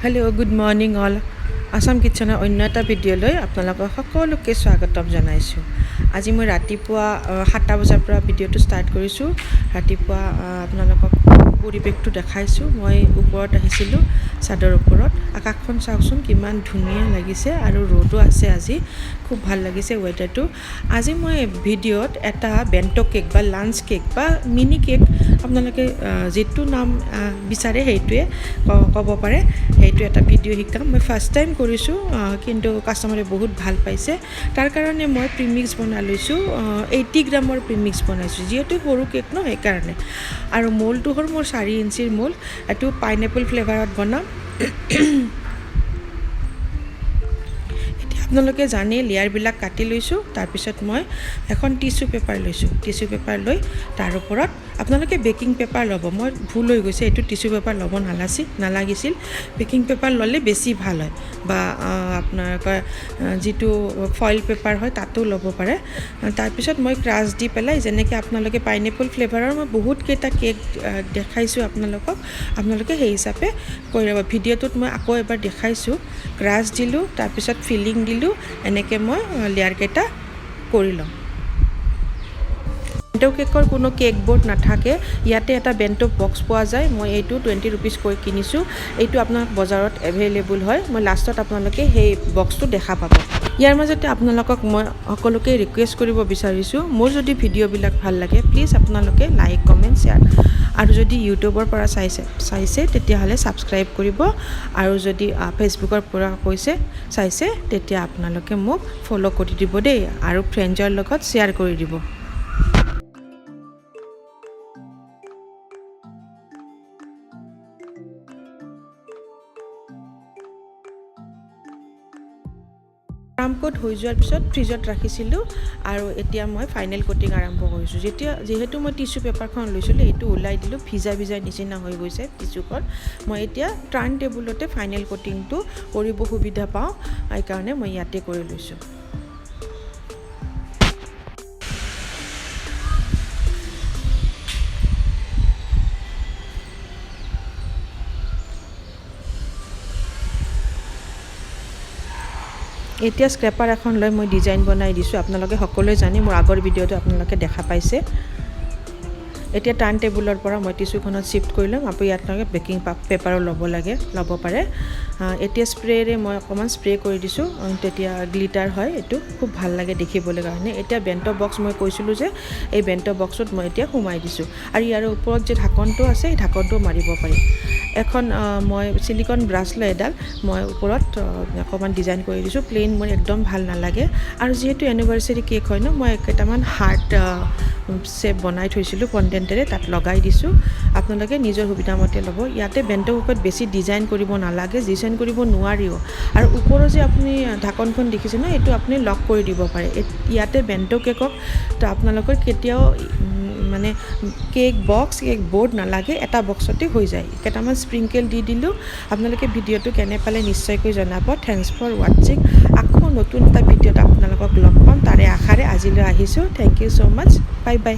Hello' good morning all Assam কিটচেনৰ অন্য এটা ভিডিঅ'লৈ আপোনালোকক সকলোকে স্বাগতম জনাইছোঁ। আজি মই ৰাতিপুৱা 7টা বজাৰ পৰা ভিডিঅ'টো ষ্টাৰ্ট কৰিছোঁ। ৰাতিপুৱা আপোনালোকক পৰিৱেশটো দেখাইছোঁ। মই ওপৰত আহিছিলোঁ, চাদৰ ওপৰত। আকাশখন চাওকচোন কিমান ধুনীয়া লাগিছে আৰু ৰ'দো আছে আজি, খুব ভাল লাগিছে ৱেডাৰটো। আজি মই ভিডিঅ'ত এটা বেণ্ট' কেক বা লাঞ্চ কেক বা মিনি কেক আপোনালোকে যিটো নাম বিচাৰে সেইটোৱে ক'ব পাৰে, সেইটো এটা ভিডিঅ' শিকাম। মই ফাৰ্ষ্ট টাইম কৰিছোঁ, কিন্তু কাষ্টমাৰে বহুত ভাল পাইছে। তাৰ কাৰণে মই প্ৰিমিক্স বনাই লৈছোঁ। 80 গ্ৰামৰ প্ৰিমিক্স বনাইছোঁ, যিহেতু সৰু কেক ন, সেইকাৰণে। আৰু মৌলটো হ'ল মোৰ 4 ইঞ্চিৰ মৌল। এইটো পাইনএপল ফ্লেভাৰত বনাম। এতিয়া আপোনালোকে জানেই লেয়াৰবিলাক কাটি লৈছোঁ। তাৰপিছত মই এখন টিচু পেপাৰ লৈছোঁ। টিচু পেপাৰ লৈ তাৰ ওপৰত আপোনালোকে বেকিং পেপাৰ ল'ব। মই ভুল হৈ গৈছে, এইটো টিচু পেপাৰ ল'ব নালাগিছিল। বেকিং পেপাৰ ল'লে বেছি ভাল হয়, বা আপোনালোকৰ যিটো ফইল পেপাৰ হয় তাতো ল'ব পাৰে। তাৰপিছত মই ক্ৰাছ দি পেলাই, যেনেকৈ আপোনালোকে পাইনএপল ফ্লেভাৰৰ মই বহুতকেইটা কেক দেখাইছোঁ আপোনালোকে সেই হিচাপে কৰি ল'ব। ভিডিঅ'টোত মই আকৌ এবাৰ দেখাইছোঁ। ক্ৰাছ দিলোঁ, তাৰপিছত ফিলিং দিলোঁ, এনেকৈ মই লেয়াৰকেইটা কৰি ল'ম। বেণ্ট' কেকৰ কোনো কেক বৰ্ড নাথাকে। ইয়াতে এটা বেণ্ট' বক্স পোৱা যায়। মই এইটো 20 ৰুপিজ কৈ কিনিছোঁ। এইটো আপোনাৰ বজাৰত এভেইলেবল হয়। মই লাষ্টত আপোনালোকে সেই বক্সটো দেখা পাব। ইয়াৰ মাজতে আপোনালোকক মই সকলোকে ৰিকুৱেষ্ট কৰিব বিচাৰিছোঁ, মোৰ যদি ভিডিঅ'বিলাক ভাল লাগে প্লিজ আপোনালোকে লাইক, কমেণ্ট, শ্বেয়াৰ, আৰু যদি ইউটিউবৰ পৰা চাইছে তেতিয়াহ'লে ছাবস্ক্ৰাইব কৰিব, আৰু যদি ফেচবুকৰ পৰা চাইছে তেতিয়া আপোনালোকে মোক ফ'ল' কৰি দিব দেই, আৰু ফ্ৰেণ্ডৰ লগত শ্বেয়াৰ কৰি দিব। ক্ৰাম্প কোট হৈ যোৱাৰ পিছত ফ্ৰিজত ৰাখিছিলোঁ, আৰু এতিয়া মই ফাইনেল কোটিং আৰম্ভ কৰিছোঁ। যিহেতু মই টিচু পেপাৰখন লৈছিলোঁ, এইটো ওলাই দিলোঁ, ভিজা নিচিনা হৈ গৈছে টিচুখন। মই এতিয়া টাৰ্ণ টেবুলতে ফাইনেল কোটিংটো কৰিব সুবিধা পাওঁ, সেইকাৰণে মই ইয়াতে কৰি লৈছোঁ। এতিয়া স্ক্ৰেপাৰ এখন লৈ মই ডিজাইন বনাই দিছোঁ। আপোনালোকে সকলোৱে জানে, মোৰ আগৰ ভিডিঅ'টো আপোনালোকে দেখা পাইছে। এতিয়া টাৰ্ণ টেবুলৰ পৰা মই টিচুখনত শ্বিফ্ট কৰি ল'ম। আপুনি ইয়াত বেকিং পেপাৰো ল'ব পাৰে। এতিয়া স্প্ৰেৰে মই অকণমান স্প্ৰে কৰি দিছোঁ, তেতিয়া গ্লিটাৰ হয়, এইটো খুব ভাল লাগে দেখিবলৈ কাৰণে। এতিয়া বেণ্ট' বক্স মই কৈছিলোঁ যে, এই বেণ্ট' বক্সত মই এতিয়া সোমাই দিছোঁ, আৰু ইয়াৰ ওপৰত যে ঢাকনটো আছে, এই ঢাকনটো মাৰিব পাৰি। এখন মই চিলিকন ব্ৰাছ লৈ এডাল মই ওপৰত অকণমান ডিজাইন কৰি দিছোঁ। প্লেইন মোৰ একদম ভাল নালাগে, আৰু যিহেতু এনিভাৰ্চাৰী কেক হয় ন, মই কেইটামান হাৰ্ট শ্বেপ বনাই থৈছিলোঁ ফণ্ডেণ্টেৰে, তাত লগাই দিছোঁ। আপোনালোকে নিজৰ সুবিধামতে ল'ব। ইয়াতে বেণ্টৰ ওপৰত বেছি ডিজাইন কৰিব নালাগে, ডিজাইন কৰিব নোৱাৰিও। আৰু ওপৰৰ যে আপুনি ঢাকনখন দেখিছে ন, এইটো আপুনি লক কৰি দিব পাৰে। ইয়াতে বেণ্ট কেকক তো আপোনালোকৰ কেতিয়াও মানে কেক বৰ্ড নালাগে, এটা বক্সতে হৈ যায়। কেইটামান স্প্ৰিংকেল দি দিলোঁ। আপোনালোকে ভিডিঅ'টো কেনে পালে নিশ্চয়কৈ জনাব। থেংকছ ফৰ ৱাটছিং। আকৌ নতুন এটা ভিডিঅ'ত আপোনালোকক লগ পাম, তাৰে আশাৰে আজিলৈ আহিছোঁ। Thank you so' much. Bye by.